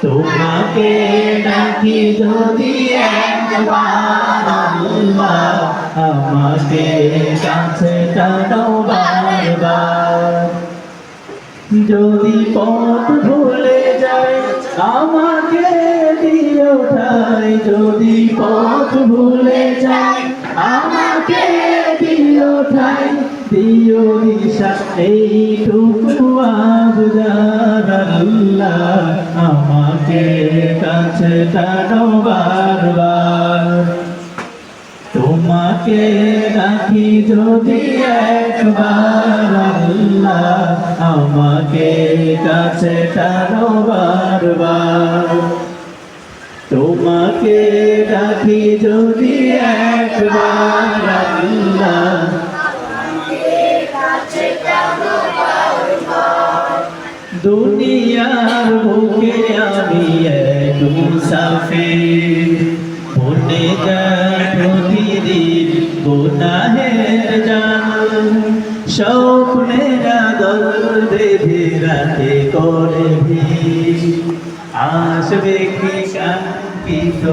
তোমাকে ডাকি যদি একবার আল্লাহ আমাকে কাছে টানো বারবার। যদি পথ ভুলে যায় আমাকে দিও ঠাই, যদি পথ ভুলে যায় আমাকে দিও ঠাই, দিও দিশা এইটুকু আবদার আল্লাহ আমাকে কাছে টানো বারবার। তোমাকে ডাকি যদি একবার আল্লাহ আমাকে কাছে টানো বারবার। তোমাকে ডাকি যদি একবার আল্লাহ দুনিয়ার বুকে আমি এক মুসাফির, মনে যায় প্রতিদিন গুনাহের জাল, স্বপ্নেরা দল বেঁধে রাতে করে ভিড়, আসবে কি কাঙ্ক্ষিত